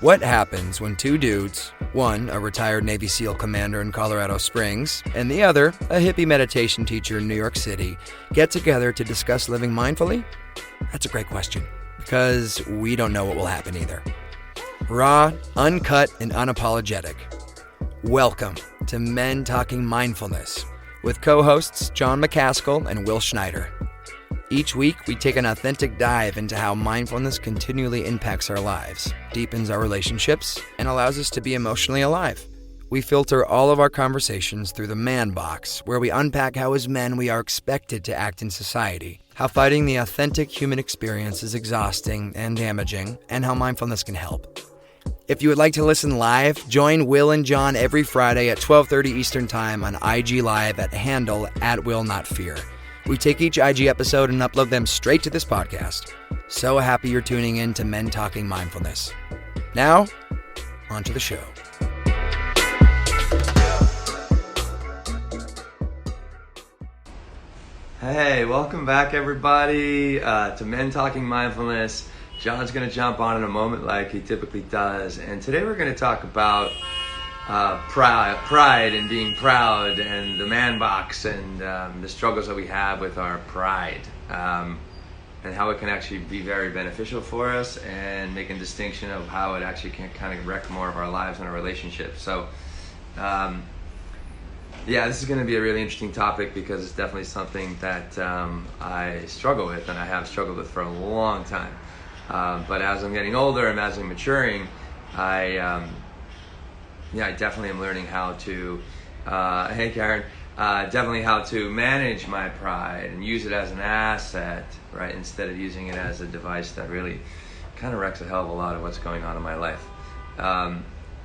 What happens when two dudes, one a retired Navy SEAL commander in Colorado Springs, and the other a hippie meditation teacher in New York City, get together to discuss living mindfully? That's a great question, because we don't know what will happen either. Raw, uncut, and unapologetic. Welcome to Men Talking Mindfulness with co-hosts John McCaskill and Will Schneider. Each week, we take an authentic dive into how mindfulness continually impacts our lives, deepens our relationships, and allows us to be emotionally alive. We filter all of our conversations through the man box, where we unpack how as men we are expected to act in society, how fighting the authentic human experience is exhausting and damaging, and how mindfulness can help. If you would like to listen live, join Will and John every Friday at 12:30 Eastern Time on IG Live at handle @WillNotFear. We take each IG episode and upload them straight to this podcast. So happy you're tuning in to Men Talking Mindfulness. Now, on to the show. Hey, welcome back everybody to Men Talking Mindfulness. John's going to jump on in a moment like he typically does. And today we're going to talk about pride and being proud and the man box and the struggles that we have with our pride and how it can actually be very beneficial for us, and making a distinction of how it actually can kind of wreck more of our lives and our relationships. So this is going to be a really interesting topic because it's definitely something that I struggle with, and I have struggled with for a long time. But as I'm getting older and as I'm maturing, I definitely am learning how to, hey Karen, definitely how to manage my pride and use it as an asset, right? Instead of using it as a device that really kind of wrecks a hell of a lot of what's going on in my life.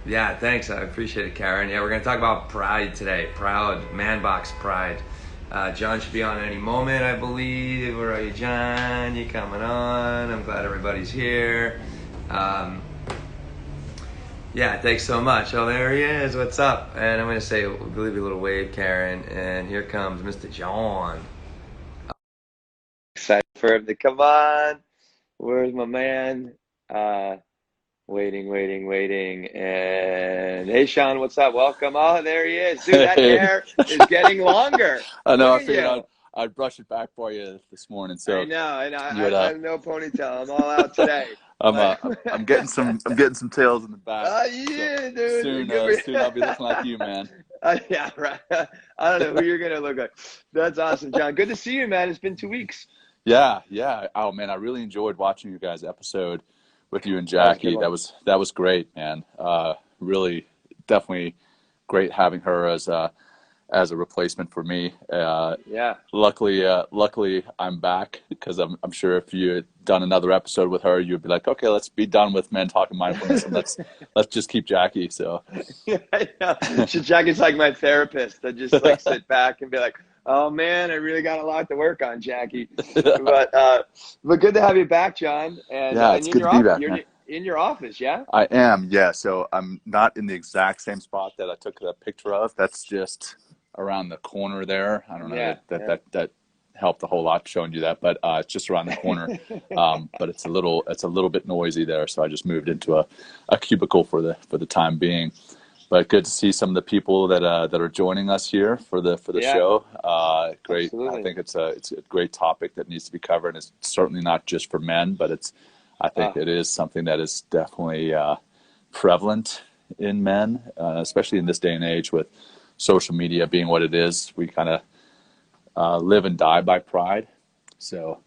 Thanks. I appreciate it, Karen. Yeah, we're going to talk about pride today. Proud, man box pride. John should be on any moment, I believe. Where are you, John? You coming on? I'm glad everybody's here. Thanks so much. Oh, there he is. What's up? And I'm going to say, leave you a little wave, Karen. And here comes Mr. John. Excited for him to come on. Where's my man? Waiting. And hey, Sean, what's up? Welcome. Oh, there he is. Dude, that hair is getting longer. I know. I figured I'd brush it back for you this morning. So I know. I have no ponytail. I'm all out today. I'm getting some tails in the back. Oh yeah, so dude. Soon I'll be looking like you, man. Yeah, right. I don't know who you're gonna look like. That's awesome, John. Good to see you, man. It's been 2 weeks. Yeah. Oh man, I really enjoyed watching you guys' episode with you and Jackie. That was great, man. Really, definitely great having her as a replacement for me. Luckily I'm back, because I'm sure if you had done another episode with her, you'd be like, okay, let's be done with Men Talking Mindfulness and let's just keep Jackie. So Jackie's like my therapist. I just like sit back and be like, oh man, I really got a lot to work on, Jackie. But good to have you back, John. And it's good to be back. You're in your office, yeah? I am, yeah. So I'm not in the exact same spot that I took the picture of. That's just around the corner there. I don't know that helped a whole lot showing you that, but it's just around the corner. But it's a little bit noisy there, so I just moved into a cubicle for the time being. But good to see some of the people that are joining us here for the show. Great. Absolutely. I think it's a great topic that needs to be covered. It's certainly not just for men, but I think it is something that is definitely prevalent in men, especially in this day and age with social media being what it is. We kind of live and die by pride. So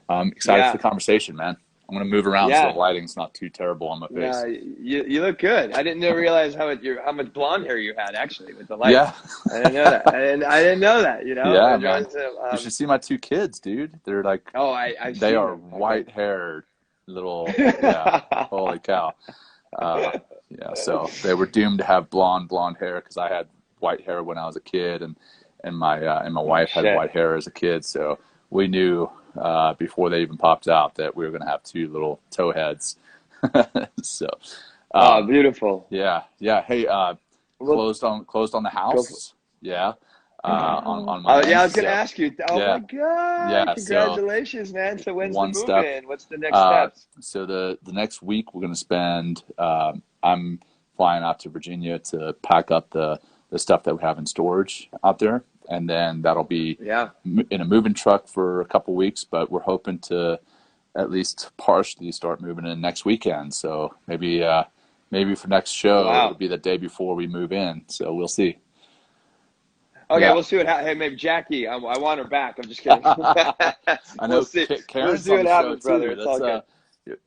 I'm excited for the conversation, man. I'm going to move around so the lighting's not too terrible on my face. Yeah, you look good. I didn't realize how much blonde hair you had, actually, with the light. Yeah. I didn't know that. I didn't know that, you know? Yeah, man. You should see my two kids, dude. They're like, they are white-haired little, holy cow. So they were doomed to have blonde hair because I had white hair when I was a kid, and my wife had white hair as a kid. So we knew before they even popped out that we were going to have two little toe heads. So, beautiful. Yeah. Hey, closed on the house. Yeah. on my end. Yeah, I was gonna ask you. Oh yeah, my God! yeah. So Congratulations, man. So when's the one move step. in? What's the next steps? So the next week we're going to spend. I'm flying out to Virginia to pack up the stuff that we have in storage out there, and then that'll be in a moving truck for a couple weeks. But we're hoping to at least partially start moving in next weekend. So maybe for next show it'll be the day before we move in. So we'll see. Okay, we'll see what happens. Hey, maybe Jackie, I want her back. I'm just kidding. I know we'll see. Karen's We'll see on what the happens, show brother. too. It's all good.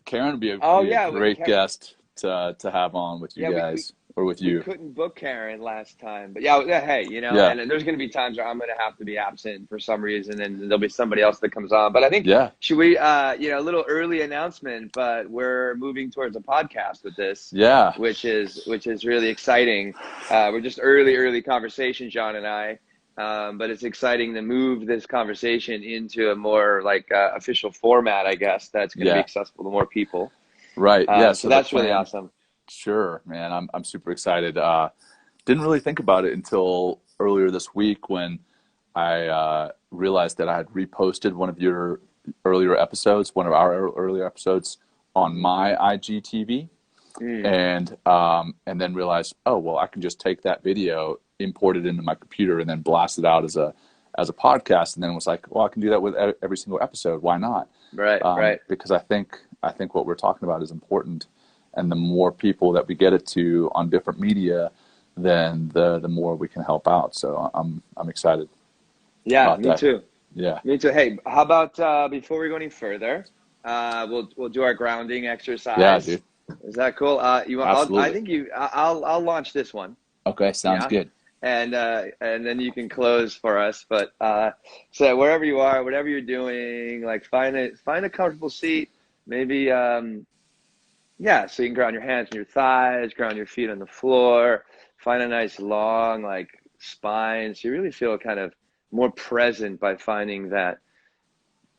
Karen would be a great guest to have on with you guys or with you. We couldn't book Karen last time, but hey, and there's going to be times where I'm going to have to be absent for some reason, and there'll be somebody else that comes on. But I think should we, a little early announcement, but we're moving towards a podcast with this, which is really exciting. We're just early conversation, John and I. But it's exciting to move this conversation into a more official format, I guess, that's going to be accessible to more people. Right. So that's really awesome. Sure, man. I'm super excited. Didn't really think about it until earlier this week when I realized that I had reposted one of your earlier episodes, one of our earlier episodes on my IGTV, and then realized, oh well, I can just take that video, import it into my computer, and then blast it out as a podcast. And then it was like, well, I can do that with every single episode. Why not? Right. Because I think what we're talking about is important. And the more people that we get it to on different media, then the more we can help out. So I'm excited. Yeah, me too. Yeah, me too. Hey, how about before we go any further, we'll do our grounding exercise. Yeah, dude. Is that cool? Absolutely. I'll launch this one. Okay, sounds good. And then you can close for us. But so wherever you are, whatever you're doing, find a comfortable seat. Maybe so you can ground your hands on your thighs, ground your feet on the floor, find a nice long spine. So you really feel kind of more present by finding that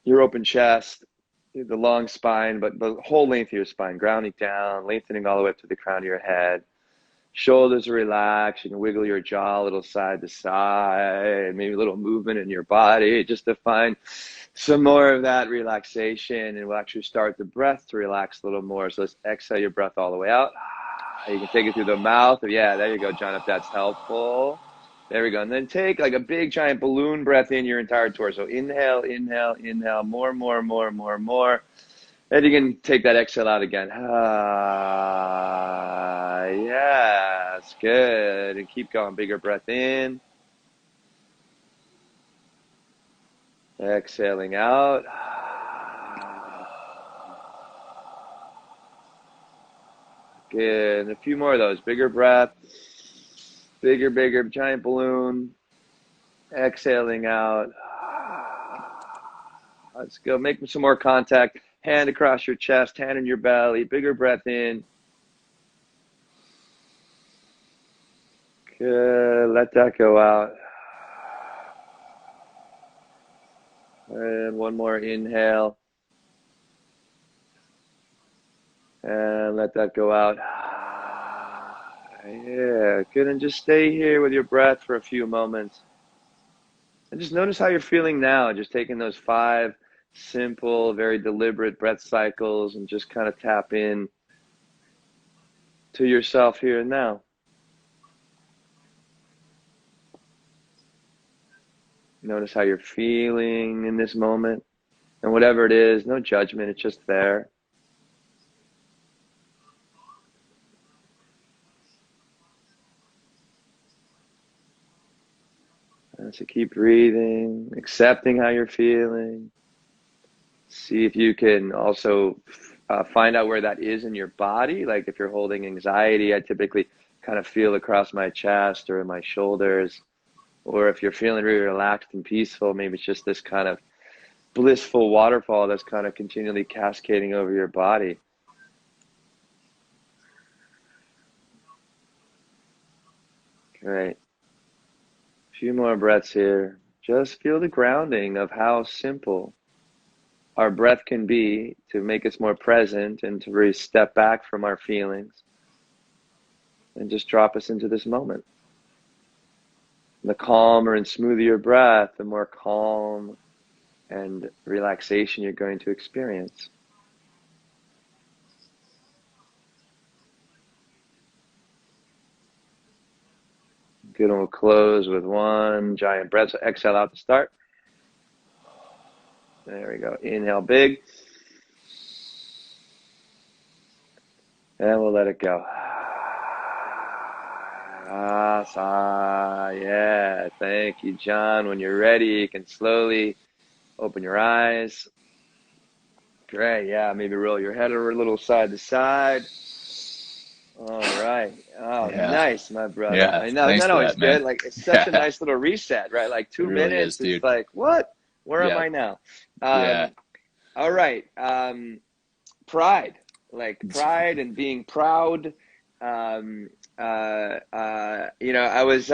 your open chest, the long spine, but the whole length of your spine, grounding down, lengthening all the way up to the crown of your head. Shoulders are relaxed. You can wiggle your jaw a little side to side, maybe a little movement in your body just to find some more of that relaxation, and we'll actually start the breath to relax a little more. So let's exhale your breath all the way out. You can take it through the mouth. Yeah, there you go, John, if that's helpful. There we go. And then take a big giant balloon breath in your entire torso. Inhale, inhale, inhale, more. And you can take that exhale out again. Yes, good. And keep going. Bigger breath in. Exhaling out. Good. And a few more of those. Bigger breath. Bigger, giant balloon. Exhaling out. Let's go. Make some more contact. Hand across your chest, hand in your belly. Bigger breath in. Good. Let that go out. And one more inhale. And let that go out. Yeah, good. And just stay here with your breath for a few moments. And just notice how you're feeling now. Just taking those 5 simple, very deliberate breath cycles and just kind of tap in to yourself here and now. Notice how you're feeling in this moment. And whatever it is, no judgment, it's just there. And so keep breathing, accepting how you're feeling. See if you can also find out where that is in your body. Like if you're holding anxiety, I typically kind of feel across my chest or in my shoulders. Or if you're feeling really relaxed and peaceful, maybe it's just this kind of blissful waterfall that's kind of continually cascading over your body. Great. A few more breaths here. Just feel the grounding of how simple our breath can be to make us more present and to really step back from our feelings and just drop us into this moment. The calmer and smoother your breath, the more calm and relaxation you're going to experience. Good, and we'll close with one giant breath. So exhale out to start. There we go. Inhale big. And we'll let it go. Yeah. Thank you, John. When you're ready, you can slowly open your eyes. Great. Yeah. Maybe roll your head over a little side to side. All right. Oh, Yeah. nice, my brother. Yeah. I know. Thanks Isn't that for always that, man. good? Like, it's such a nice little reset, right? Like 2 really minutes. is, dude. It's like, what? Where am I now? All right. Pride, like pride and being proud. I was,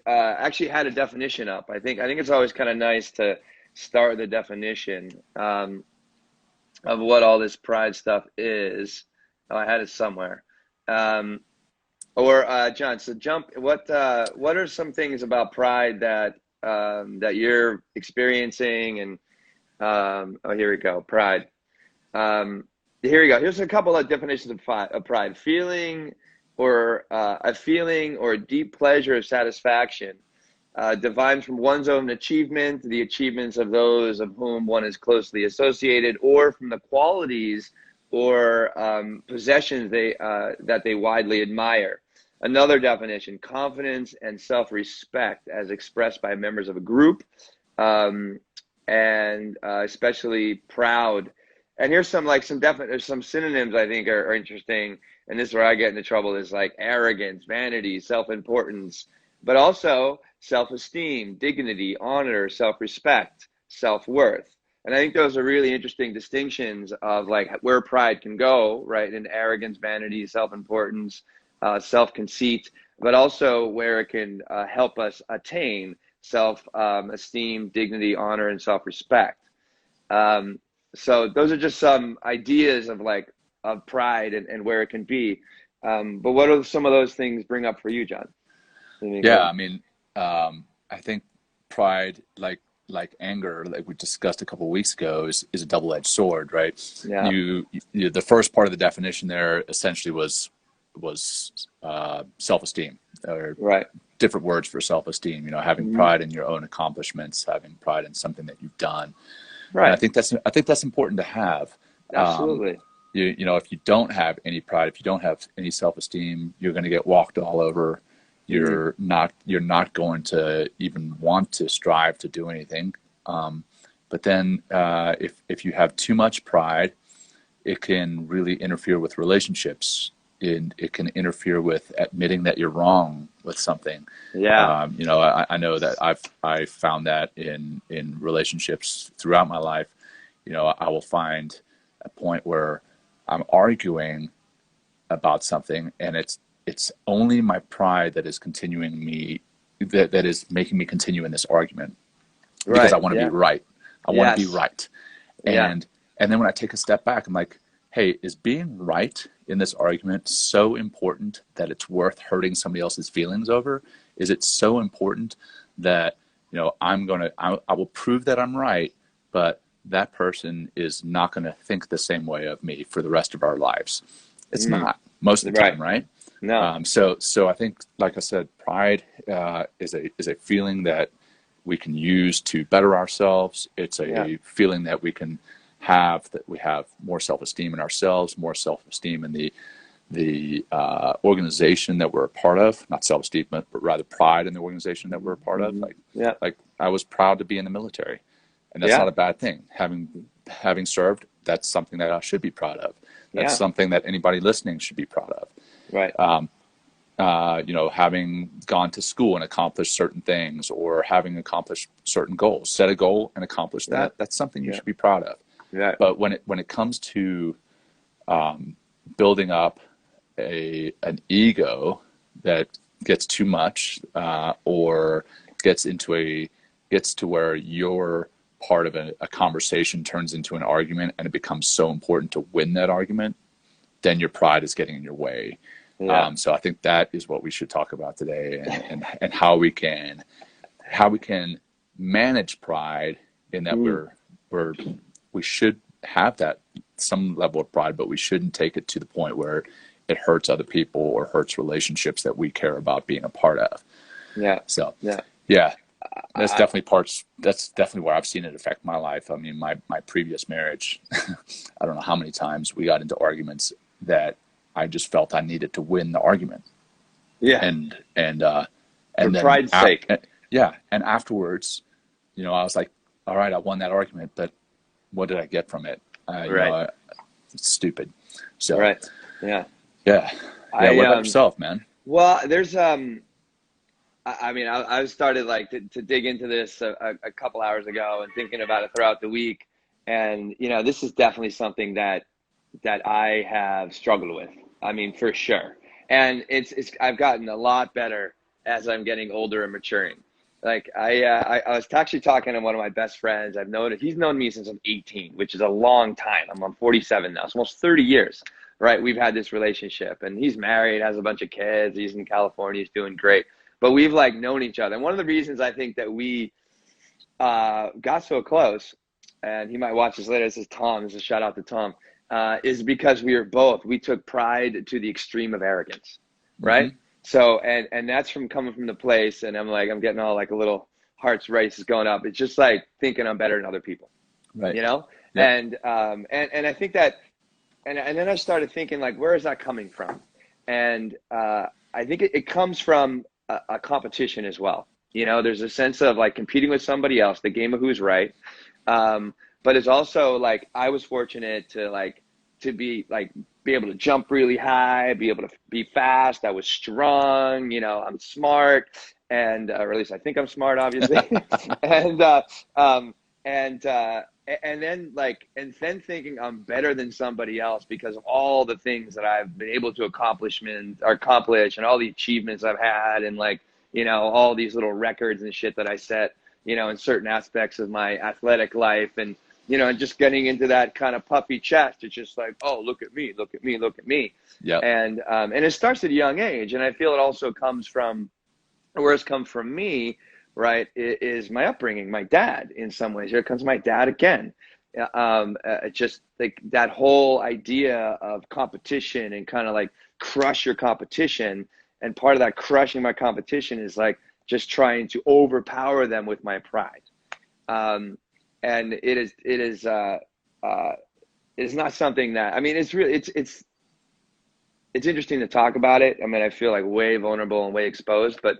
actually had a definition up. I think it's always kind of nice to start the definition of what all this pride stuff is. Oh, I had it somewhere. John, so what are some things about pride that you're experiencing? And here we go. Pride. Here we go. Here's a couple of definitions of pride. Feeling or a feeling or a deep pleasure of satisfaction derived from one's own achievement, the achievements of those of whom one is closely associated, or from the qualities or possessions that they widely admire. Another definition: confidence and self-respect as expressed by members of a group, and especially proud. And here's some synonyms I think are interesting. And this is where I get into trouble, is like arrogance, vanity, self-importance, but also self-esteem, dignity, honor, self-respect, self-worth. And I think those are really interesting distinctions of like where pride can go, right? In arrogance, vanity, self-importance, self-conceit, but also where it can help us attain self-esteem, dignity, honor, and self-respect. So those are just some ideas of pride and where it can be. But what are some of those things bring up for you, John? Yeah, I mean, I think pride, like anger, like we discussed a couple of weeks ago, is a double-edged sword, right? Yeah. The first part of the definition there essentially was self-esteem, or right. different words for self-esteem. Having pride in your own accomplishments, having pride in something that you've done. Right. And I think that's important to have. Absolutely. If you don't have any pride, if you don't have any self-esteem, you're going to get walked all over. You're not going to even want to strive to do anything. But then if you have too much pride, it can really interfere with relationships. It can interfere with admitting that you're wrong with something. Yeah. I know that I've found that in relationships throughout my life. I will find a point where I'm arguing about something, and it's only my pride that is continuing me, that is making me continue in this argument, because I want to be right. I want to be right. And then when I take a step back, I'm like, hey, is being right in this argument so important that it's worth hurting somebody else's feelings over? Is it so important that I will prove that I'm right, but that person is not going to think the same way of me for the rest of our lives? It's not most of the time, right? No. So I think, like I said, pride is a feeling that we can use to better ourselves. It's a feeling that we can have, that we have more self-esteem in ourselves, more self-esteem in the organization that we're a part of. Not self-esteem, but rather pride in the organization that we're a part of. Like I was proud to be in the military, and that's not a bad thing. Having served, that's something that I should be proud of. That's something that anybody listening should be proud of. Right. Having gone to school and accomplished certain things, or having accomplished certain goals, set a goal and accomplish that. That's something you should be proud of. Yeah. But when it comes to building up an ego that gets too much, or gets to where your part of a conversation turns into an argument, and it becomes so important to win that argument, then your pride is getting in your way. Yeah. So I think that is what we should talk about today, and how we can manage pride, in that we should have that some level of pride, but we shouldn't take it to the point where it hurts other people or hurts relationships that we care about being a part of. Yeah. So Yeah. yeah, that's definitely where I've seen it affect my life. I mean, my previous marriage, I don't know how many times we got into arguments that I just felt I needed to win the argument. Yeah. And For then pride's sake. yeah, and afterwards, I was like, all right, I won that argument, but what did I get from it? Right. It's stupid. So Right. Yeah. yeah. What about yourself, man? Well, there's I started like to dig into this a couple hours ago and thinking about it throughout the week, and this is definitely something that I have struggled with. I mean, for sure, and it's I've gotten a lot better as I'm getting older and maturing. Like I was actually talking to one of my best friends. He's known me since I'm 18, which is a long time. I'm 47 now. It's almost 30 years, right? We've had this relationship, and he's married, has a bunch of kids. He's in California. He's doing great. But we've like known each other. And one of the reasons I think that we got so close, and he might watch this later, this is Tom, this is a shout out to Tom, is because we took pride to the extreme of arrogance, right? Mm-hmm. So, and that's coming from the place, and I'm getting all like a little heart's race is going up. It's just like thinking I'm better than other people, right? Yep. And I think that, and then I started thinking like, where is that coming from? And I think it comes from a competition as well. There's a sense of like competing with somebody else, the game of who's right. But it's also like, I was fortunate to be able to jump really high, be able to be fast. I was strong, I'm smart, and or at least I think I'm smart, obviously. And then thinking I'm better than somebody else because of all the things that I've been able to accomplish and all the achievements I've had, and all these little records and shit that I set, in certain aspects of my athletic life, and and just getting into that kind of puffy chest. It's just like, oh, look at me, look at me, look at me. Yeah. And it starts at a young age, and I feel it also comes from where it's come from me. Right, is my upbringing, my dad. In some ways, here comes my dad again. Just like that whole idea of competition and kind of like crush your competition. And part of that crushing my competition is like just trying to overpower them with my pride. And it is not something that, I mean, it's really, it's interesting to talk about it. I mean, I feel like way vulnerable and way exposed, but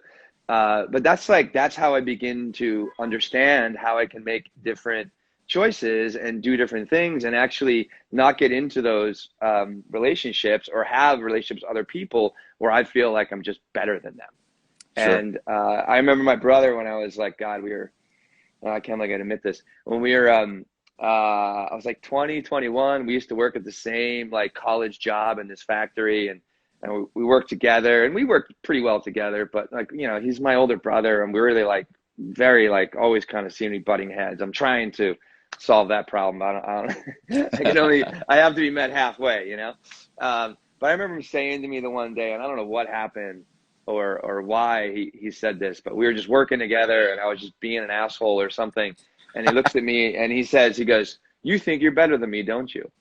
that's how I begin to understand how I can make different choices and do different things, and actually not get into those relationships or have relationships with other people where I feel like I'm just better than them. Sure. And I remember my brother when I was like, God, I can't believe I admit this. When we were, I was like 20, 21, we used to work at the same like college job in this factory, and we worked together, and we worked pretty well together, but like, he's my older brother, and we're really like very like always kind of seemingly butting heads. I'm trying to solve that problem. I have to be met halfway, but I remember him saying to me the one day, and I don't know what happened or why he said this, but we were just working together, and I was just being an asshole or something. And he looks at me and he goes, "You think you're better than me, don't you?"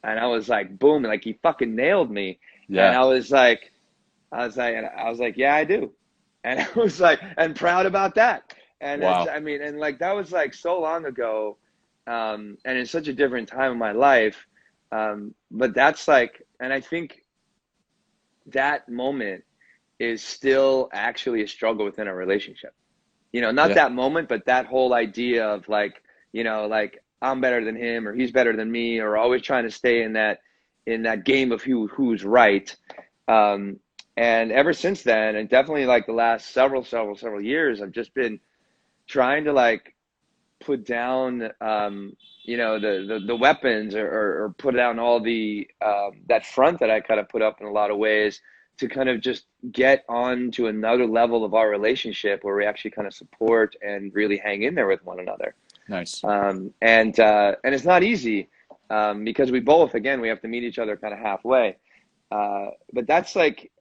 And I was like, boom, like he fucking nailed me. Yeah. And I was like, yeah, I do. And I was like, and proud about that. And wow. And like, that was like so long ago. And in such a different time in my life. But that's like, and I think that moment is still actually a struggle within a relationship, not that moment, but that whole idea of like, like I'm better than him, or he's better than me, or always trying to stay in that game of who's right. And ever since then, and definitely like the last several years, I've just been trying to like put down, the weapons or put down all the, that front that I kind of put up in a lot of ways, to kind of just get on to another level of our relationship where we actually kind of support and really hang in there with one another. Nice. And it's not easy. Because we both, again, we have to meet each other kind of halfway. But that's like,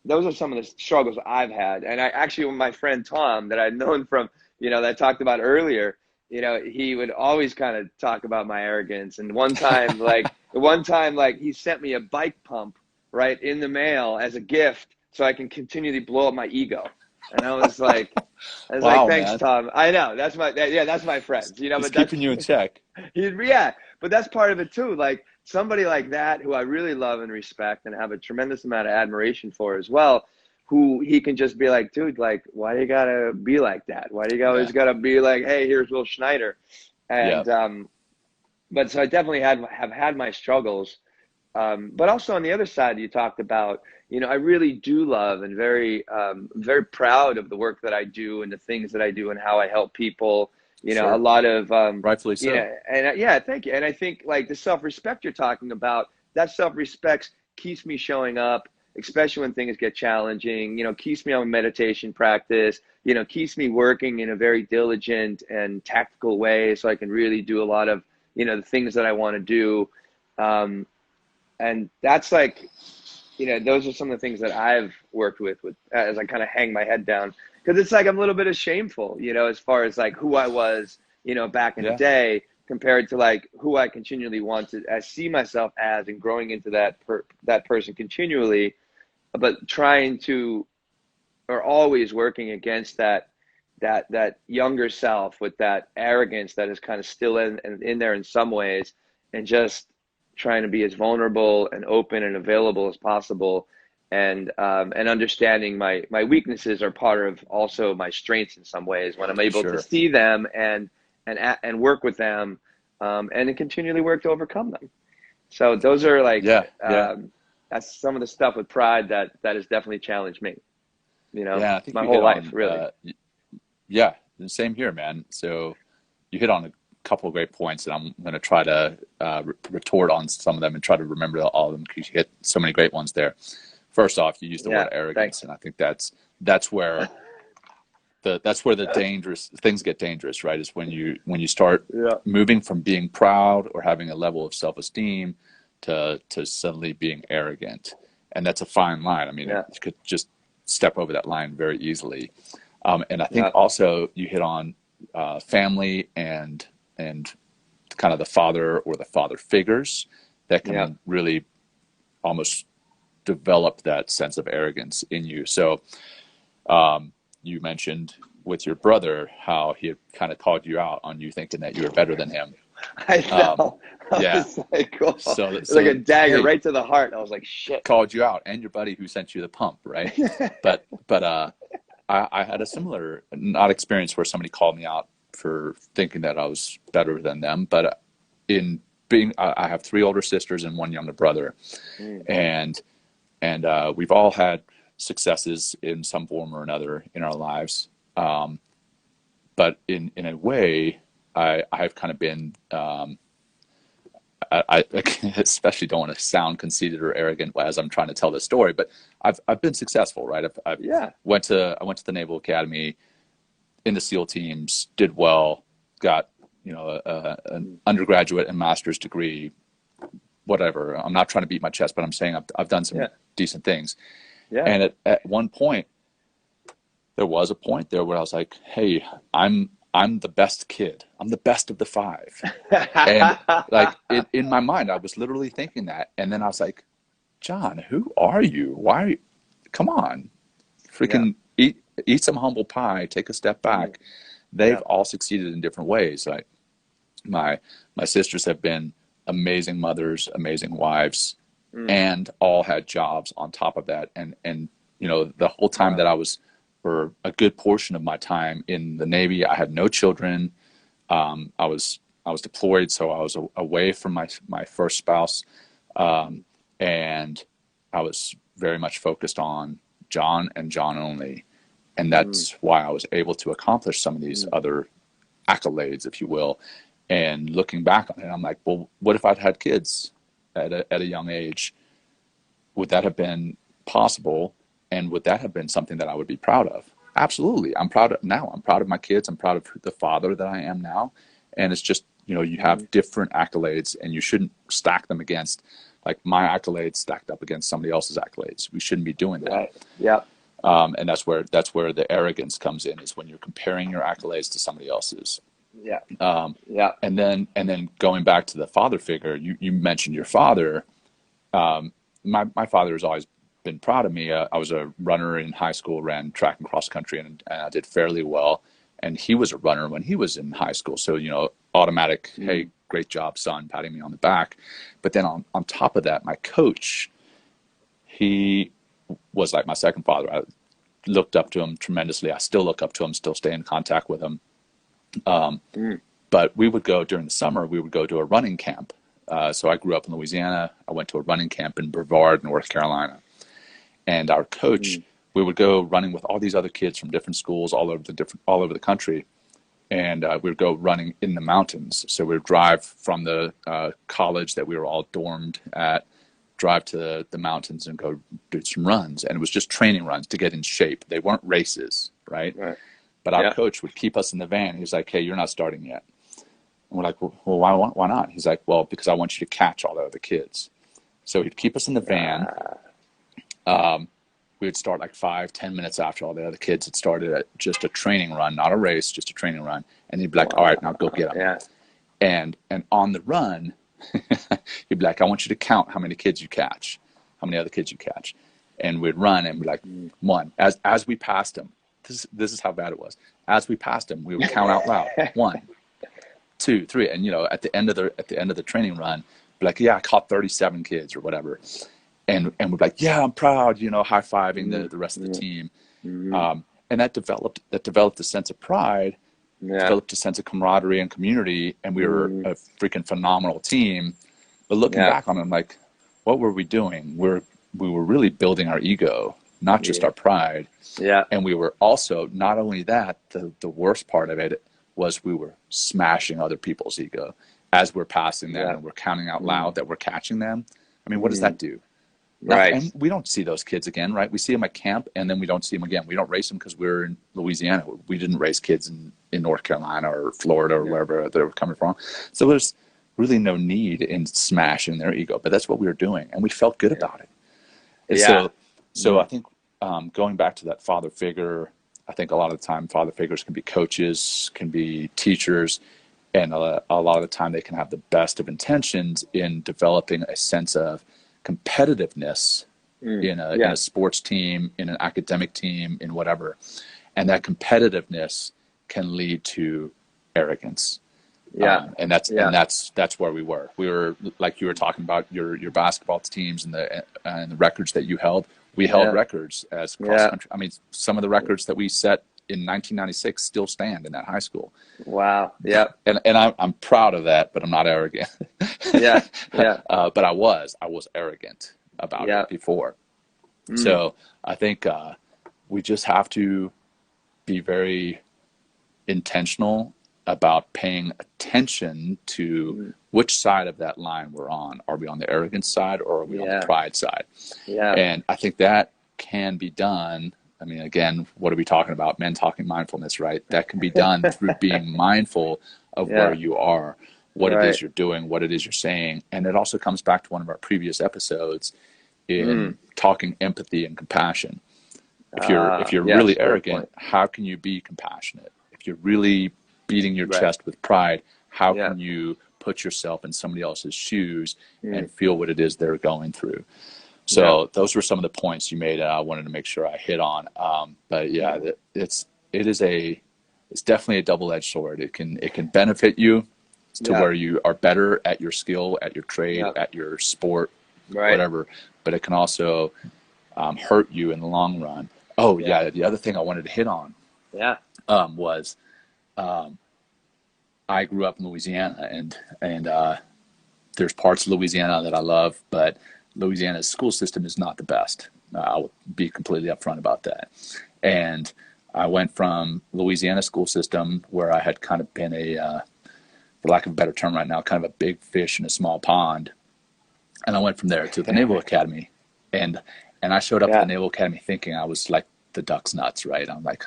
those are some of the struggles I've had. And I actually, with my friend Tom, that I'd known from, that I talked about earlier, he would always kind of talk about my arrogance. And one time, he sent me a bike pump, right, in the mail as a gift so I can continually blow up my ego. And I was like, wow, thanks, man. Tom. I know that's my friend. He's but keeping you in check. Yeah, but that's part of it too. Like somebody like that, who I really love and respect and have a tremendous amount of admiration for as well, who he can just be like, dude, like, why do you gotta be like that? Why do you always gotta be like, hey, here's Will Schneider? And but so I definitely have had my struggles. But also on the other side, you talked about, I really do love and very proud of the work that I do and the things that I do and how I help people. Sure. A lot of rightfully so. Thank you. And I think like the self-respect you're talking about, that self-respect keeps me showing up, especially when things get challenging. Keeps me on meditation practice. Keeps me working in a very diligent and tactical way, so I can really do a lot of the things that I want to do. And that's like, those are some of the things that I've worked with as I kind of hang my head down, because it's like I'm a little bit shameful, as far as like who I was, back in the day compared to like who I continually want to see myself as, and growing into that person continually, but trying to, or always working against that younger self with that arrogance that is kind of still in there in some ways, and just trying to be as vulnerable and open and available as possible, and understanding my weaknesses are part of also my strengths in some ways, when I'm able to see them and work with them, and continually work to overcome them. So those are like, that's some of the stuff with pride that has definitely challenged me, I think my whole life, really. Same here, man. So you hit on a couple of great points, and I'm going to try to retort on some of them and try to remember all of them, because you hit so many great ones there. First off, you used the word arrogance, and I think that's where the dangerous things get dangerous, right? Is when you start moving from being proud or having a level of self-esteem to suddenly being arrogant, and that's a fine line. I mean, you could just step over that line very easily. And I think also you hit on family and kind of the father or the father figures that can really almost develop that sense of arrogance in you. So you mentioned with your brother how he had kind of called you out on you thinking that you were better than him. I know. It's like, cool. So like a dagger right to the heart. I was like, shit. Called you out, and your buddy who sent you the pump, right? but I had a similar not experience where somebody called me out for thinking that I was better than them, but I have 3 older sisters and 1 younger brother, and we've all had successes in some form or another in our lives, but in a way, I've kind of been I especially don't want to sound conceited or arrogant as I'm trying to tell this story, but I've been successful, right? I went to the Naval Academy, in the SEAL teams, did well, got an undergraduate and master's degree, whatever. I'm not trying to beat my chest, but I'm saying I've done some decent things. And at one point, there was a point there where I was like, hey, I'm the best kid. I'm the best of the 5. And like in my mind, I was literally thinking that. And then I was like, John, who are you? Why are you? Come on, freaking eat some humble pie, take a step back. They've all succeeded in different ways. Like my sisters have been amazing mothers, amazing wives, and all had jobs on top of that. And the whole time that I was, for a good portion of my time in the Navy, I had no children. I was deployed, so I was away from my first spouse, and I was very much focused on John and John only. And that's why I was able to accomplish some of these other accolades, if you will. And looking back on it, I'm like, well, what if I'd had kids at a young age? Would that have been possible? And would that have been something that I would be proud of? Absolutely. I'm proud of now. I'm proud of my kids. I'm proud of the father that I am now. And it's just, you have different accolades, and you shouldn't stack them against like my accolades stacked up against somebody else's accolades. We shouldn't be doing that. Right. Yeah. And that's where the arrogance comes in, is when you're comparing your accolades to somebody else's. Yeah. And then going back to the father figure, you mentioned your father. My father has always been proud of me. I was a runner in high school, ran track and cross country, and I did fairly well. And he was a runner when he was in high school. So, automatic, hey, great job, son, patting me on the back. But then on top of that, my coach, he was like my second father. I looked up to him tremendously. I still look up to him, still stay in contact with him. But we would go during the summer, we would go to a running camp. So I grew up in Louisiana. I went to a running camp in Brevard, North Carolina. And our coach, we would go running with all these other kids from different schools all over the country. And we would go running in the mountains. So we would drive from the college that we were all dormed at, drive to the mountains and go do some runs. And it was just training runs to get in shape. They weren't races, right? But our coach would keep us in the van. He was like, hey, you're not starting yet. And we're like, well, why not? He's like, well, because I want you to catch all the other kids. So he'd keep us in the van. We would start like 5-10 minutes after all the other kids had started at just a training run, not a race, just a training run. And he'd be like, all right, now go get them. And on the run, he'd be like, I want you to count how many kids you catch, how many other kids you catch. And we'd run and be like, one. As we passed him, this is how bad it was. As we passed him, we would count out loud. 1, 2, 3. And at the end of the training run, be like, yeah, I caught 37 kids or whatever. And we're like, yeah, I'm proud, high-fiving the rest of the team. And that developed a sense of pride, developed a sense of camaraderie and community, and we were a freaking phenomenal team. But looking back on it, I'm like, what were we doing? We were really building our ego, not just our pride. And we were also, not only that, the worst part of it was we were smashing other people's ego as we're passing them and we're counting out loud that we're catching them. I mean, what does that do? Right. And we don't see those kids again, right? We see them at camp and then we don't see them again. We don't race them because we're in Louisiana. We didn't race kids in North Carolina or Florida or wherever they were coming from. So there's really no need in smashing their ego, but that's what we were doing. And we felt good about it. And so I think going back to that father figure, I think a lot of the time father figures can be coaches, can be teachers, and a lot of the time they can have the best of intentions in developing a sense of competitiveness in a sports team, in an academic team, in whatever. And that competitiveness can lead to arrogance. And that's where we were. We were, like you were talking about your basketball teams and the records that you held. We held records as cross country. I mean, some of the records that we set in 1996 still stand in that high school. Wow. Yeah. And I'm proud of that, but I'm not arrogant. But I was arrogant about it before. So I think we just have to be very intentional about paying attention to which side of that line we're on. Are we on the arrogance side or are we on the pride side? And I think that can be done. I mean, again, what are we talking about? Men talking mindfulness, right? That can be done through being mindful of where you are, what it is you're doing, what it is you're saying. And it also comes back to one of our previous episodes in talking empathy and compassion. If you're really arrogant, how can you be compassionate? If you're really beating your chest with pride, how can you put yourself in somebody else's shoes and feel what it is they're going through? So those were some of the points you made, and I wanted to make sure I hit on. But yeah, it's definitely a double-edged sword. It can benefit you to where you are better at your skill, at your trade, at your sport, whatever. But it can also hurt you in the long run. Oh yeah, the other thing I wanted to hit on was I grew up in Louisiana, and there's parts of Louisiana that I love, but Louisiana's school system is not the best. I'll be completely upfront about that. And I went from Louisiana school system, where I had kind of been for lack of a better term right now, kind of a big fish in a small pond. And I went from there to the Naval Academy. And I showed up at the Naval Academy thinking I was like the duck's nuts, right? I'm like,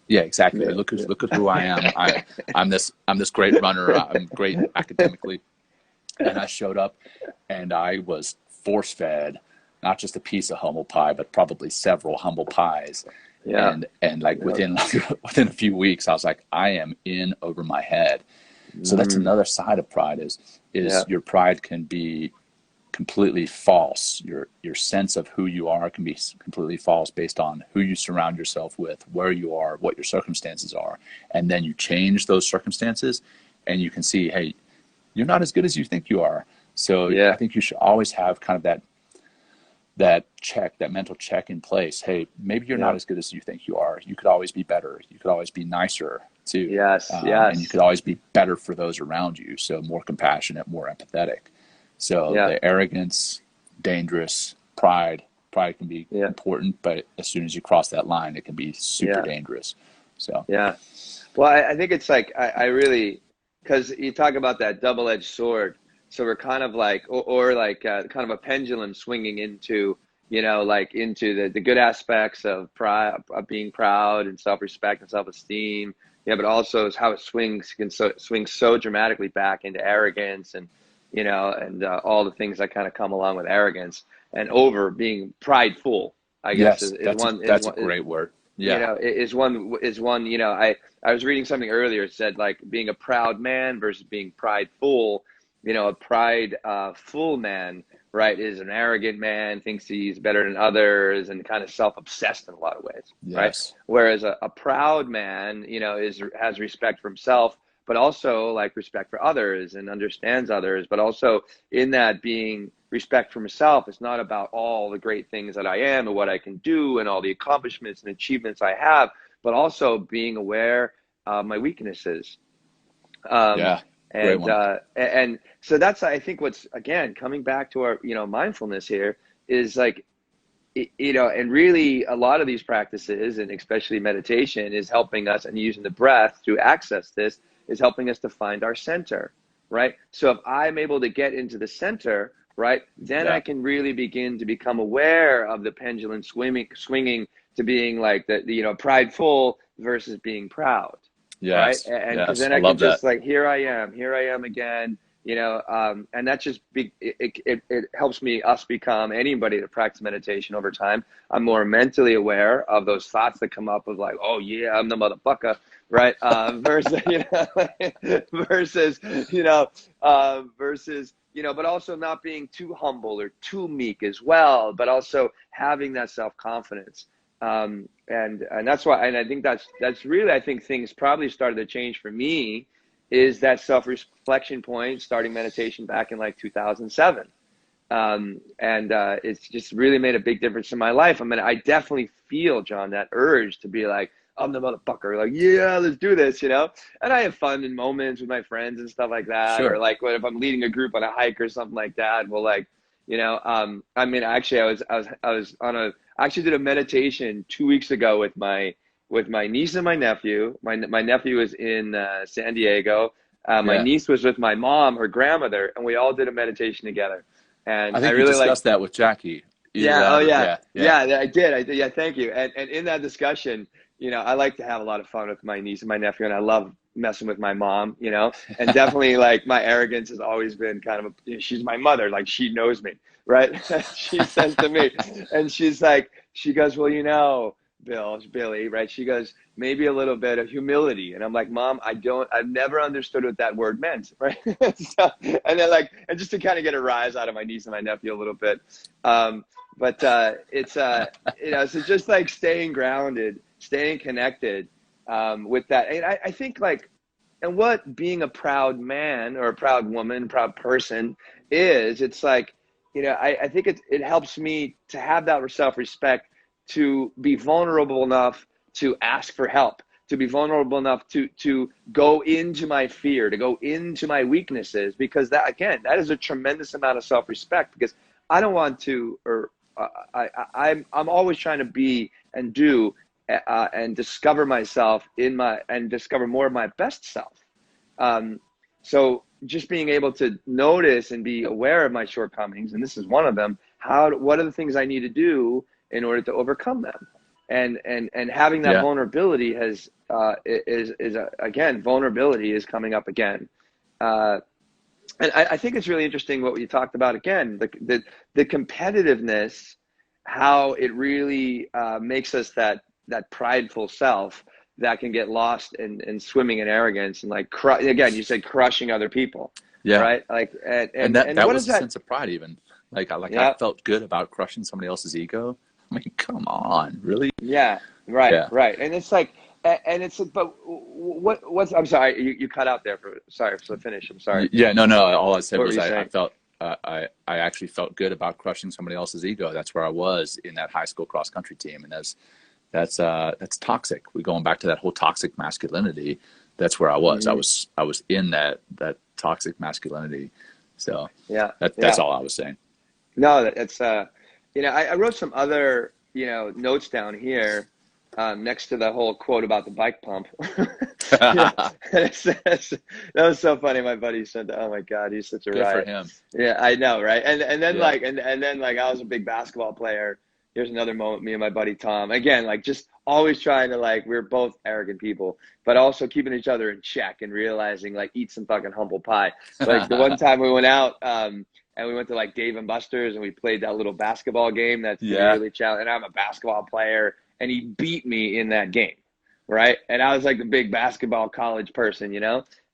exactly. Look at who I am. I'm this great runner. I'm great academically. And I showed up and I was force fed not just a piece of humble pie, but probably several humble pies. Yeah. And like within a few weeks, I was like, I am in over my head. So that's another side of pride is your pride can be completely false. Your sense of who you are can be completely false based on who you surround yourself with, where you are, what your circumstances are. And then you change those circumstances and you can see, hey, you're not as good as you think you are. So I think you should always have kind of that mental check in place. Hey, maybe you're not as good as you think you are. You could always be better. You could always be nicer too. Yes. And you could always be better for those around you. So more compassionate, more empathetic. So the arrogance, dangerous, pride can be important, but as soon as you cross that line, it can be super dangerous. So well, I think it's like I really, because you talk about that double-edged sword. So we're kind of like, or like kind of a pendulum swinging into, like into the good aspects of pride, of being proud and self-respect and self-esteem. Yeah, but also is how it can swing so dramatically back into arrogance and, and all the things that kind of come along with arrogance and over being prideful, I guess is a great word. Yeah. Is one, I was reading something earlier. It said like being a proud man versus being prideful. A prideful man, right, is an arrogant man, thinks he's better than others, and kind of self-obsessed in a lot of ways, right? Whereas a proud man, has respect for himself, but also like respect for others and understands others, but also in that being respect for himself, it's not about all the great things that I am and what I can do and all the accomplishments and achievements I have, but also being aware of my weaknesses. And so that's, I think what's, again, coming back to our, mindfulness here is like, and really a lot of these practices and especially meditation is helping us, and using the breath to access this is helping us to find our center, right? So if I'm able to get into the center, right, then I can really begin to become aware of the pendulum swinging to being like the prideful versus being proud. Yes. Right. And because then I can just like, here I am again, and that just it helps us become anybody that practice meditation over time. I'm more mentally aware of those thoughts that come up of like, oh yeah, I'm the motherfucker. Right. Versus, but also not being too humble or too meek as well, but also having that self-confidence. And that's why, and I think that's really, I think things probably started to change for me is that self-reflection point, starting meditation back in like 2007. It's just really made a big difference in my life. I mean, I definitely feel, John, that urge to be like, I'm the motherfucker, like, yeah, let's do this, and I have fun in moments with my friends and stuff like that. Or like if I'm leading a group on a hike or something like that, we'll like, I mean, actually I actually did a meditation 2 weeks ago with my niece and my nephew. My nephew was in San Diego. My niece was with my mom, her grandmother, and we all did a meditation together. And I think you discussed that with Jackie. Yeah, I did. Yeah, thank you. And in that discussion, I like to have a lot of fun with my niece and my nephew, and I love messing with my mom, and definitely like my arrogance has always been kind of she's my mother, like she knows me, right? She says to me, and she goes, well, Billy, right? She goes, maybe a little bit of humility. And I'm like, Mom, I've never understood what that word meant, right? So, and then and just to kind of get a rise out of my niece and my nephew a little bit. It's, so just like staying grounded, staying connected with that. And I think and what being a proud man or a proud woman, proud person is, it's like, I think it helps me to have that self-respect, to be vulnerable enough to ask for help, to be vulnerable enough to go into my fear, to go into my weaknesses, because that is a tremendous amount of self-respect, because I don't want to, or I'm always trying to be and do and discover myself and discover more of my best self. So just being able to notice and be aware of my shortcomings, and this is one of them, what are the things I need to do in order to overcome them, and having that vulnerability vulnerability is coming up again, And I think it's really interesting what you talked about again, the competitiveness, how it really makes us that prideful self that can get lost in swimming in arrogance and like again, you said crushing other people, right? Like and that what was is a that? sense of pride even. Like Yeah. I felt good about crushing somebody else's ego. I mean, come on, really? Yeah, right, Yeah. right. And it's like, and it's, but what's, I'm sorry, you cut out there sorry, for the finish. I'm sorry. Yeah, no. All I said What were was you I saying? felt I actually felt good about crushing somebody else's ego. That's where I was in that high school cross country team, and that's toxic. We're going back to that whole toxic masculinity. That's where I was. Mm-hmm. I was in that toxic masculinity. So Yeah, that's all I was saying. No, it's I wrote some other notes down here next to the whole quote about the bike pump. And it says, that was so funny. My buddy said that. Oh my God, he's such a Good riot. for him. Yeah, I know, right? And then Yeah. like and then like I was a big basketball player. Here's another moment, me and my buddy Tom. Again, like just always trying to like we're both arrogant people, but also keeping each other in check and realizing like eat some fucking humble pie. Like the one time we went out and we went to like Dave and Buster's and we played that little basketball game that's really challenging. And I'm a basketball player and he beat me in that game, right? And I was like the big basketball college person,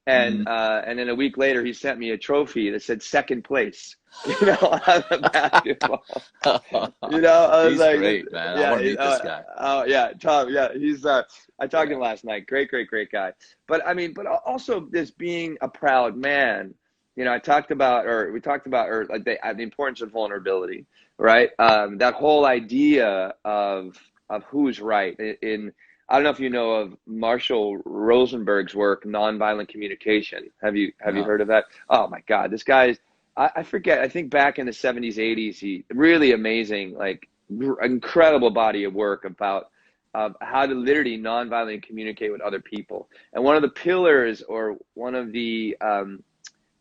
and then a week later he sent me a trophy that said second place, on the basketball. I was he's like, great, man. yeah, I want to meet this guy. Oh yeah, Tom. Yeah, he's. I talked to him last night. Great guy. But I mean, but also this being a proud man. We talked about, like the importance of vulnerability, right? That whole idea of who's right. I don't know if you know of Marshall Rosenberg's work, Nonviolent Communication. Have you heard of that? Oh my God, this guy's. I forget. I think back in the 70s, 80s, he really amazing, like incredible body of work about how to literally nonviolently communicate with other people. And one of the pillars, or one of the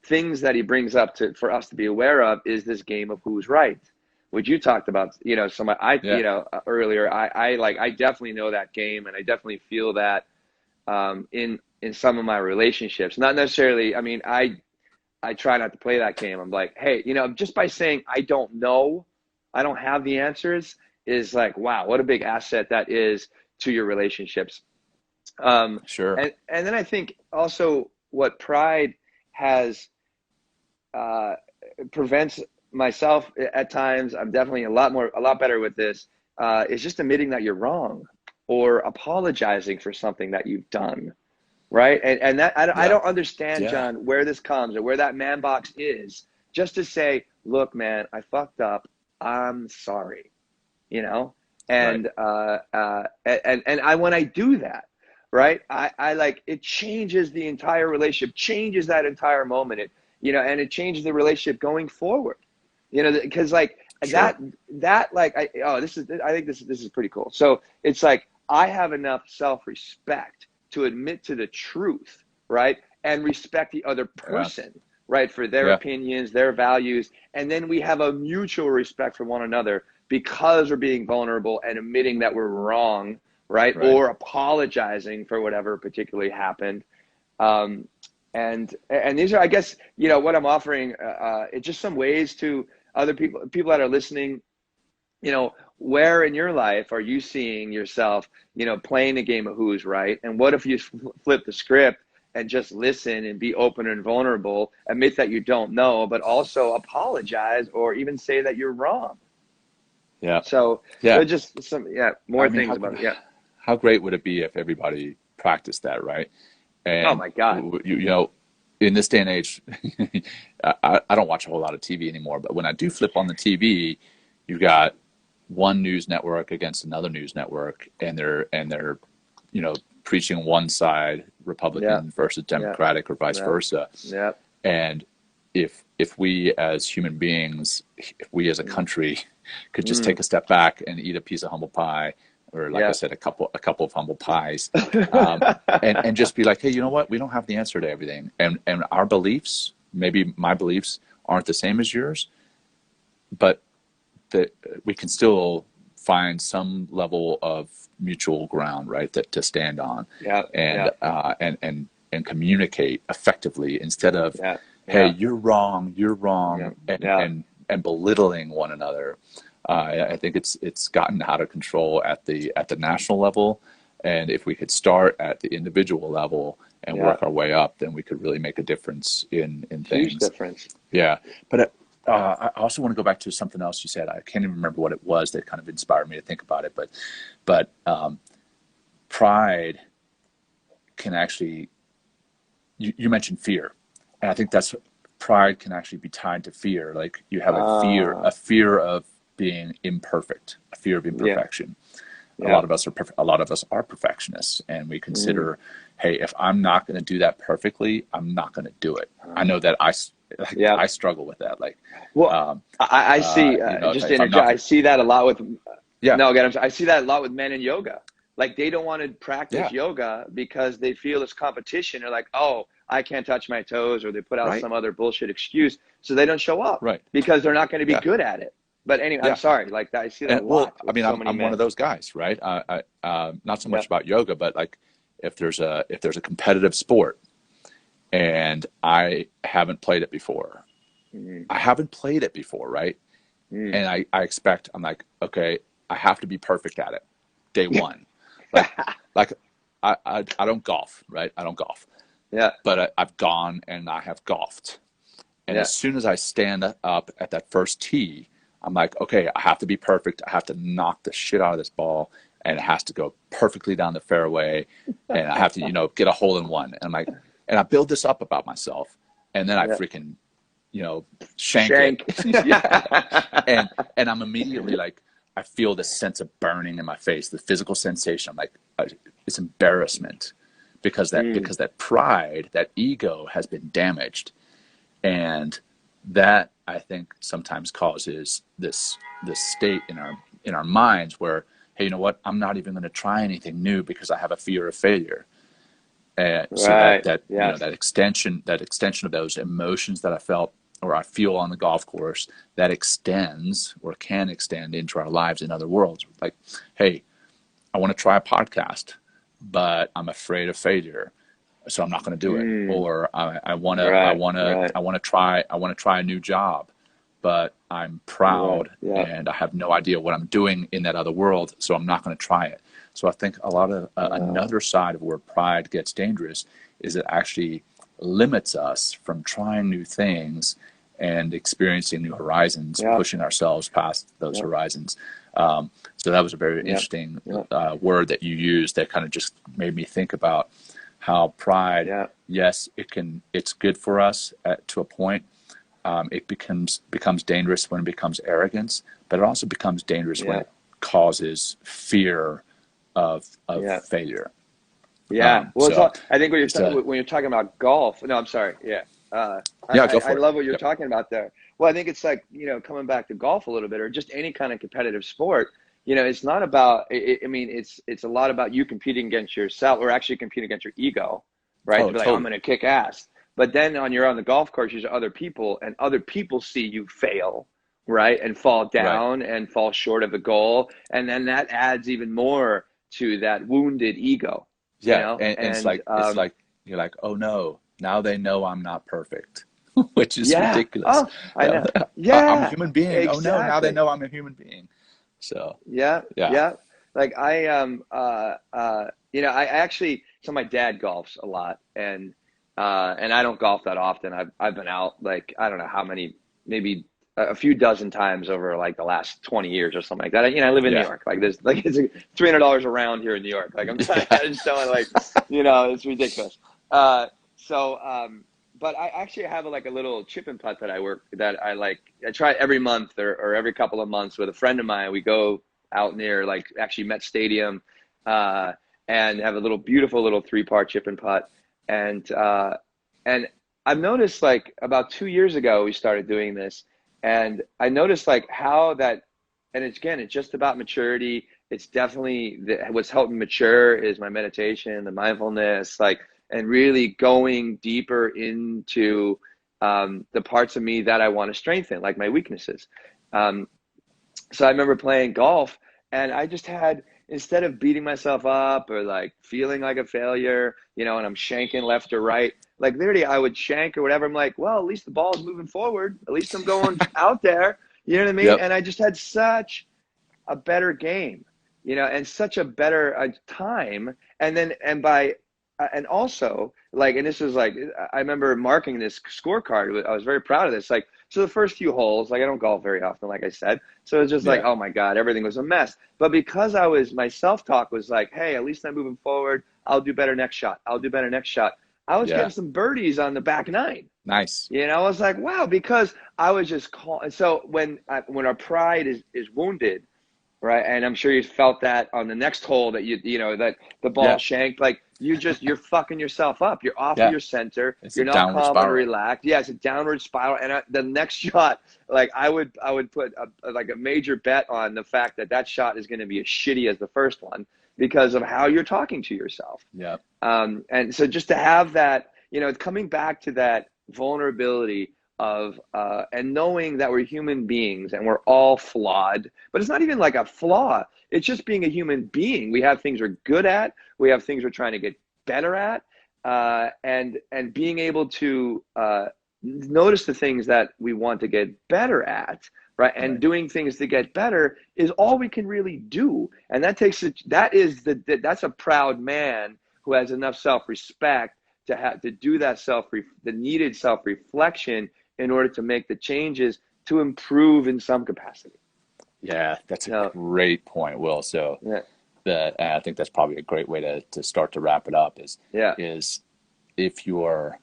things that he brings up for us to be aware of, is this game of who's right, which you talked about. Earlier. I definitely know that game, and I definitely feel that in some of my relationships. Not necessarily. I mean, I try not to play that game. I'm like, hey, just by saying I don't know, I don't have the answers, is like, wow, what a big asset that is to your relationships. Sure. And then I think also what pride has prevents myself at times. I'm definitely a lot better with this. Is just admitting that you're wrong or apologizing for something that you've done. Right. And that I don't understand, John, where this comes or where that man box is, just to say, look, man, I fucked up. I'm sorry, and when I do that, right, I like, it changes the entire relationship, changes that entire moment. And it changes the relationship going forward, because like I think this is pretty cool. So it's like, I have enough self-respect to admit to the truth, right? And respect the other person, right? For their opinions, their values. And then we have a mutual respect for one another because we're being vulnerable and admitting that we're wrong, right? Or apologizing for whatever particularly happened. And these are, I guess, what I'm offering, it's just some ways to other people that are listening. Where in your life are you seeing yourself, playing the game of who's right? And what if you flip the script and just listen and be open and vulnerable, admit that you don't know, but also apologize or even say that you're wrong? Yeah. So just some, more things about it. Yeah. How great would it be if everybody practiced that, right? And oh my God. In this day and age, I don't watch a whole lot of TV anymore, but when I do flip on the TV, you've got one news network against another news network, and they're preaching one side, Republican versus Democratic, or vice versa. Yeah. And if we as human beings, if we as a country could just take a step back and eat a piece of humble pie, or like I said, a couple of humble pies, and just be like, hey, you know what? We don't have the answer to everything, and our beliefs, maybe my beliefs, aren't the same as yours, but that we can still find some level of mutual ground, right? That to stand on, and communicate effectively instead of hey, Yeah. you're Yeah. wrong, Yeah. and belittling one another. I think it's gotten out of control at the national level, and if we could start at the individual level and Yeah. work our way up, then we could really make a difference in Huge things. difference. Yeah, but I also want to go back to something else you said. I can't even remember what it was that kind of inspired me to think about it, but pride can actually, you mentioned fear, and I think that's pride can actually be tied to fear. Like you have Uh, a fear of being imperfect, a fear of yeah. imperfection. A Yeah. lot of us are a lot of us are perfectionists, and we Mm. consider, hey, if I'm not going to do that perfectly, I'm not going to do it. I know that Yeah. I struggle with that. Like, Well, I see, just to if I'm interject, not, I see that a lot with, yeah, no, again, I see that a lot with men in yoga. Like they don't want to practice yeah, yoga because they feel this competition. They're like, oh, I can't touch my toes, or they put out right, some other bullshit excuse. So they don't show up right, because they're not going to be yeah, good at it. But anyway, I'm yeah. sorry. Like I see that And a well, lot I with mean, so many I'm one of men. those guys, right? Not so Yeah. much about yoga, but like if there's a competitive sport and I haven't played it before, Mm. I haven't played it before, right? Mm. And I expect, I'm like, okay, I have to be perfect at it day one. Like, like I don't golf, right? I don't golf, Yeah. but I've gone and I have golfed. And Yeah. as soon as I stand up at that first tee, I'm like, okay, I have to be perfect. I have to knock the shit out of this ball, and it has to go perfectly down the fairway, and I have to, get a hole in one. And I'm like, and I build this up about myself, and then I Yeah. freaking, shank it. Shank. Yeah, and I'm immediately like, I feel this sense of burning in my face, the physical sensation. I'm like, it's embarrassment Mm. because that pride, that ego has been damaged, and that I think sometimes causes this state in our minds where, hey, you know what? I'm not even going to try anything new because I have a fear of failure. So Right. that extension of those emotions that I felt or I feel on the golf course, that extends or can extend into our lives in other worlds. Like, hey, I want to try a podcast, but I'm afraid of failure, so I'm not going to do it. Mm. Or Right. Right. I want to try a new job, but I'm Right. proud Yeah. and I have no idea what I'm doing in that other world, so I'm not going to try it. So I think a lot of another side of where pride gets dangerous is it actually limits us from trying new things and experiencing new horizons, Yeah. pushing ourselves past those Yeah. horizons. So that was a very Yeah. interesting Yeah. word that you used that kind of just made me think about how pride, Yeah. yes, it's good for us to a point. It becomes dangerous when it becomes arrogance, but it also becomes dangerous when Yeah. it causes fear of Yeah. failure. Yeah. Well, it's So all, I think just when you're talking about golf. No, I'm sorry. Yeah. yeah, go I for it. love what you're Yep. talking about there. Well, I think it's like, coming back to golf a little bit, or just any kind of competitive sport. It's not about. I mean, it's a lot about you competing against yourself, or actually competing against your ego, right? To Oh, be like, I'm totally. going to kick ass. But then you're on the golf course, there's other people, and other people see you fail, right, and fall Right. down and fall short of the goal, and then that adds even more to that wounded ego, Yeah, and and it's like you're like, oh no, now they know I'm not perfect, which is yeah. ridiculous. Oh, I know. I'm a Yeah, human being. Oh no, now they exactly. know I'm a human being. So Yeah, yeah, yeah. Like I actually, so my dad golfs a lot, and I don't golf that often. I've been out, like, I don't know how many, maybe a few dozen times over like the last 20 years or something like that. I live in New yeah, York. Like there's like it's $300 around here in New York. Like I'm yeah. just showing, like, it's ridiculous. So but I actually have like a little chip and putt that I try every month, or every couple of months, with a friend of mine. We go out near, like, actually Met Stadium, uh, and have a beautiful little 3-part chip and putt. And I've noticed, like, about 2 years ago we started doing this, and I noticed like how that, and it's just about maturity. It's definitely what's helped me mature is my meditation, the mindfulness, like, and really going deeper into the parts of me that I want to strengthen, like my weaknesses. Um, so I remember playing golf, and I just had, instead of beating myself up or like feeling like a failure, and I'm shanking left or right, like literally I would shank or whatever. I'm like, well, at least the ball is moving forward. At least I'm going out there. You know what I mean? Yep. And I just had such a better game, you know, and such a better time. And also like, and this is like, I remember marking this scorecard. I was very proud of this. Like, so the first few holes, like I don't golf very often, like I said. So it's just like, oh my God, everything was a mess. But because my self-talk was like, hey, at least I'm moving forward. I'll do better next shot. I'll do better next shot. I was getting some birdies on the back nine. Nice. You know, I was like, wow, because I was just calm. And so when our pride is wounded, right? And I'm sure you felt that on the next hole that you know, that the ball shanked, like you're fucking yourself up. You're off of your center. You're not calm and relaxed. Yeah, it's a downward spiral. And the next shot, like I would put a major bet on the fact that shot is going to be as shitty as the first one because of how you're talking to yourself. Yeah. And so just to have that, you know, coming back to that vulnerability of and knowing that we're human beings and we're all flawed, but it's not even like a flaw. It's just being a human being. We have things we're good at. We have things we're trying to get better at, and being able to notice the things that we want to get better at, right? And doing things to get better is all we can really do. And that's a proud man who has enough self-respect to do that the needed self-reflection in order to make the changes to improve in some capacity. Yeah, that's a great point, Will. So I think that's probably a great way to start to wrap it up is if you're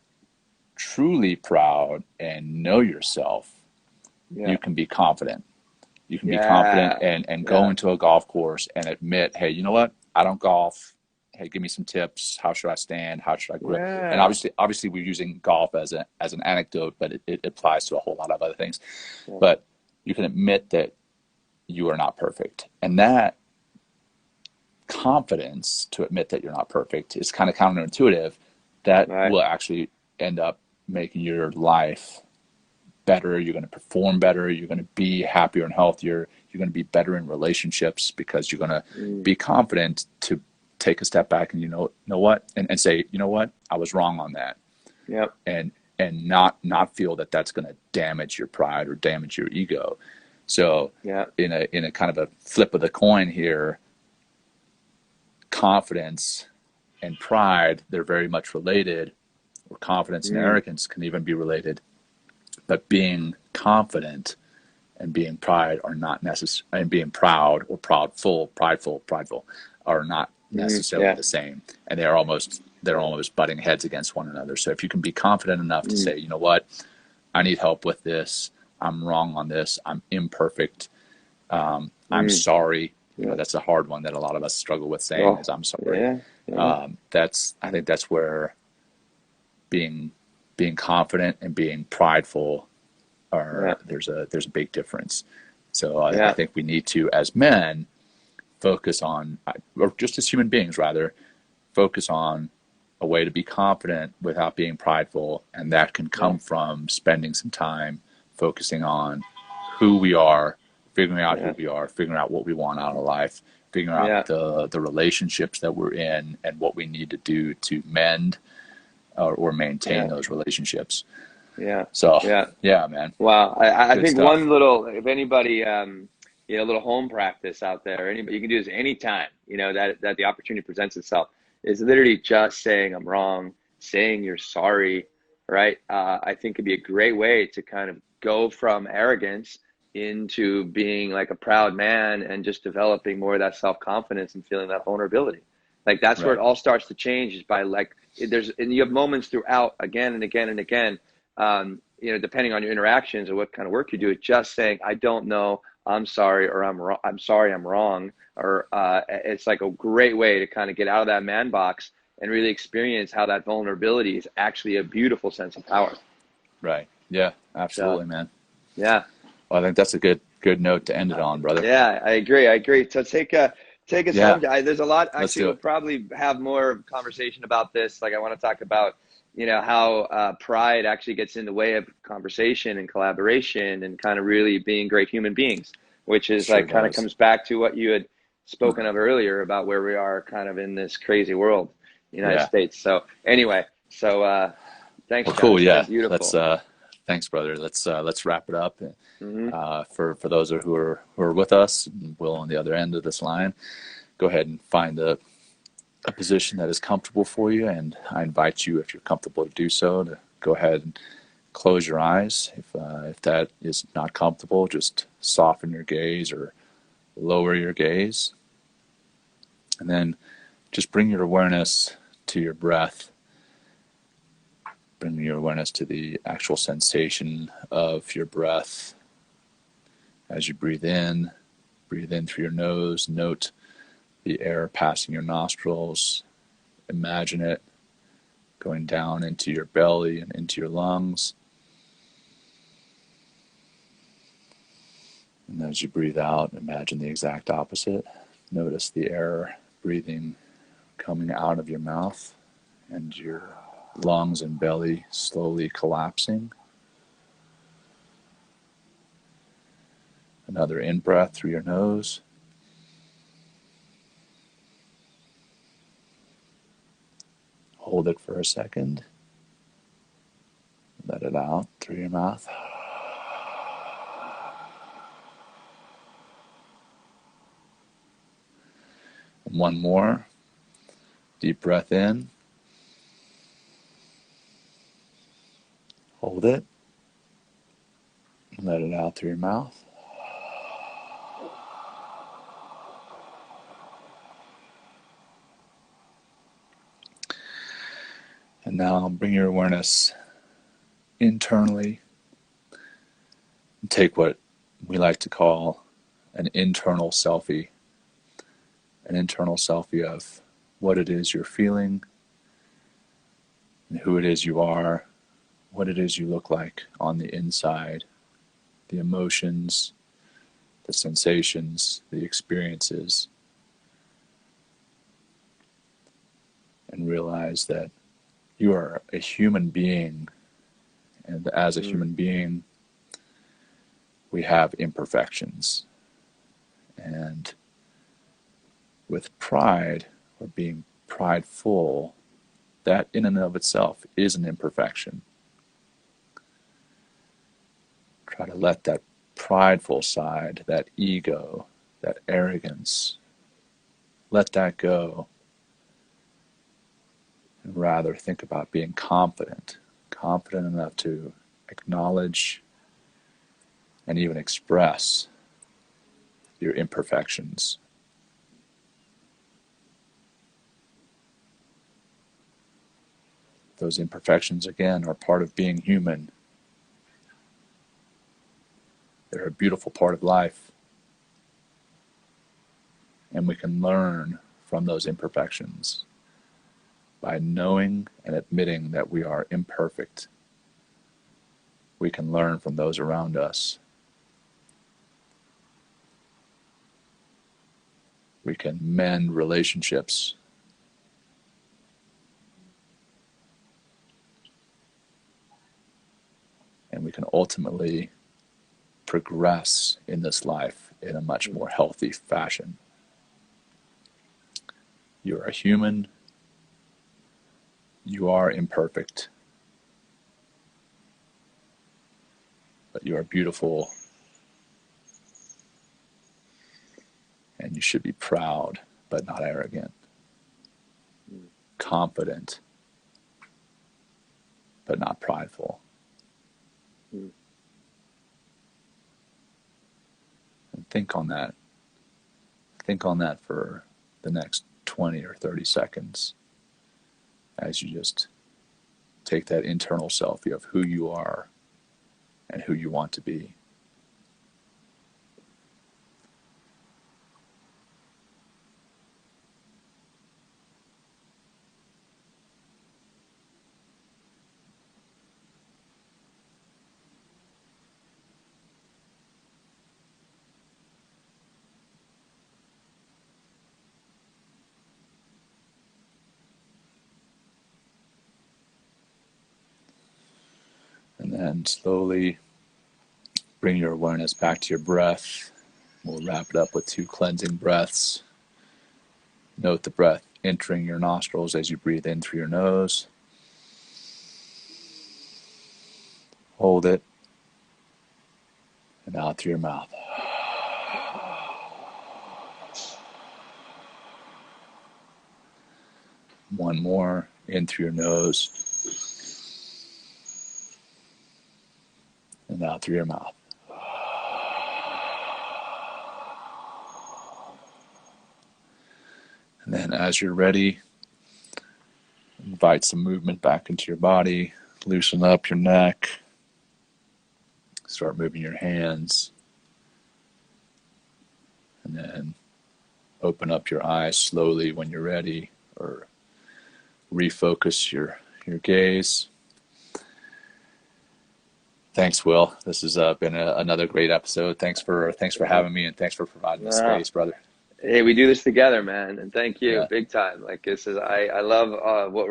truly proud and know yourself, you can be confident. You can be confident and go into a golf course and admit, hey, you know what? I don't golf. Hey, give me some tips. How should I stand? How should I grip? And obviously we're using golf as an anecdote, but it applies to a whole lot of other things. But you can admit that you are not perfect. And that confidence to admit that you're not perfect is kind of counterintuitive. That will actually end up making your life better. You're going to perform better. You're going to be happier and healthier. You're going to be better in relationships because you're going to be confident to take a step back and you know what, and say, you know what, I was wrong on that. Yep. And not feel that that's going to damage your pride or damage your ego. So in a kind of a flip of the coin here, confidence and pride, they're very much related, or confidence and arrogance can even be related. But being confident and being pride are not necessary, and being proud or prideful are not necessarily the same, and they're almost butting heads against one another. So if you can be confident enough to say, you know what, I need help with this, I'm wrong on this, I'm imperfect, I'm sorry. You know, that's a hard one that a lot of us struggle with saying is I'm sorry. I think that's where being confident and being prideful there's a big difference. So I think we need to, as men, focus on, or just as human beings rather, focus on a way to be confident without being prideful. And that can come from spending some time focusing on who we are, figuring out who we are, figuring out what we want out of life, figuring out the relationships that we're in and what we need to do to mend or maintain those relationships. So, man. Wow. I think stuff. one little, if anybody, a little home practice out there, anybody, you can do this anytime, you know, that the opportunity presents itself, is literally just saying I'm wrong, saying you're sorry, right? I think it'd be a great way to kind of go from arrogance into being like a proud man and just developing more of that self-confidence and feeling that vulnerability. Like that's where it all starts to change, is by like, and you have moments throughout again and again and again, depending on your interactions or what kind of work you do, just saying, I don't know, I'm sorry, or I'm wrong, I'm sorry, I'm wrong. Or it's like a great way to kind of get out of that man box and really experience how that vulnerability is actually a beautiful sense of power. Right. Yeah, absolutely, man. Yeah. Well, I think that's a good note to end it on, brother. Yeah, I agree. So take us home. There's a lot. Actually, we'll probably have more conversation about this. Like I want to talk about, how pride actually gets in the way of conversation and collaboration and kind of really being great human beings, which is kind of comes back to what you had spoken of earlier about where we are kind of in this crazy world, United States. So anyway, Thanks, Well, cool. Josh. Yeah. Beautiful. Thanks, brother. Let's wrap it up. Mm-hmm. For those who are with us, and Will on the other end of this line, go ahead and find a position that is comfortable for you, and I invite you, if you're comfortable to do so, to go ahead and close your eyes. If that is not comfortable, just soften your gaze or lower your gaze, and then just bring your awareness to your breath. Bring your awareness to the actual sensation of your breath as you breathe in. Breathe in through your nose. Note the air passing your nostrils. Imagine it going down into your belly and into your lungs. And as you breathe out, imagine the exact opposite. Notice the air breathing coming out of your mouth and your lungs and belly slowly collapsing. Another in-breath through your nose. Hold it for a second. Let it out through your mouth. And one more. Deep breath in. Hold it. Let it out through your mouth. And now bring your awareness internally and take what we like to call an internal selfie. An internal selfie of what it is you're feeling and who it is you are, what it is you look like on the inside, the emotions, the sensations, the experiences, and realize that you are a human being, and as a human being, we have imperfections. And with pride, or being prideful, that in and of itself is an imperfection. Try to let that prideful side, that ego, that arrogance, let that go. And rather think about being confident enough to acknowledge and even express your imperfections. Those imperfections, again, are part of being human. They're a beautiful part of life. And we can learn from those imperfections by knowing and admitting that we are imperfect. We can learn from those around us. We can mend relationships. And we can ultimately progress in this life in a much more healthy fashion. You're a human. You are imperfect. But you are beautiful. And you should be proud, but not arrogant. Confident, but not prideful. And think on that. Think on that for the next 20 or 30 seconds as you just take that internal selfie of who you are and who you want to be. And then slowly bring your awareness back to your breath. We'll wrap it up with 2 cleansing breaths. Note the breath entering your nostrils as you breathe in through your nose. Hold it. And out through your mouth. One more. In through your nose. And out through your mouth. And then as you're ready, invite some movement back into your body. Loosen up your neck. Start moving your hands. And then open up your eyes slowly when you're ready, or refocus your gaze. Thanks, Will. This has been another great episode. Thanks for having me, and thanks for providing the space, brother. Hey, we do this together, man, and thank you, big time. Like this is, I love what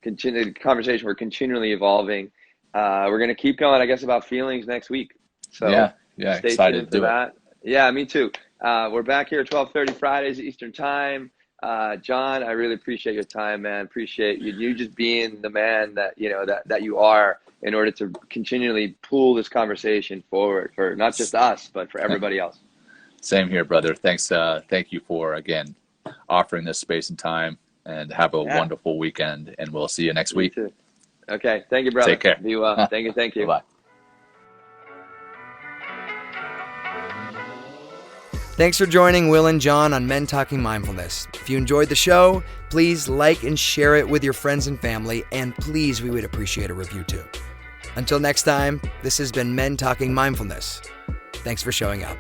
the conversation. We're continually evolving. We're gonna keep going, I guess, about feelings next week. So yeah, stay excited tuned to do for that. it. Yeah, me too. We're back here at 12:30 Fridays Eastern Time. John, I really appreciate your time, man. Appreciate you just being the man that that you are, in order to continually pull this conversation forward for not just us, but for everybody else. Same here, brother. Thanks. Thank you for, again, offering this space and time, and have a wonderful weekend, and we'll see you next week. Too. Okay. Thank you, brother. Take care. Be well. Thank you. Thank you. Bye-bye. Thanks for joining Will and John on Men Talking Mindfulness. If you enjoyed the show, please like and share it with your friends and family, and please, we would appreciate a review too. Until next time, this has been Men Talking Mindfulness. Thanks for showing up.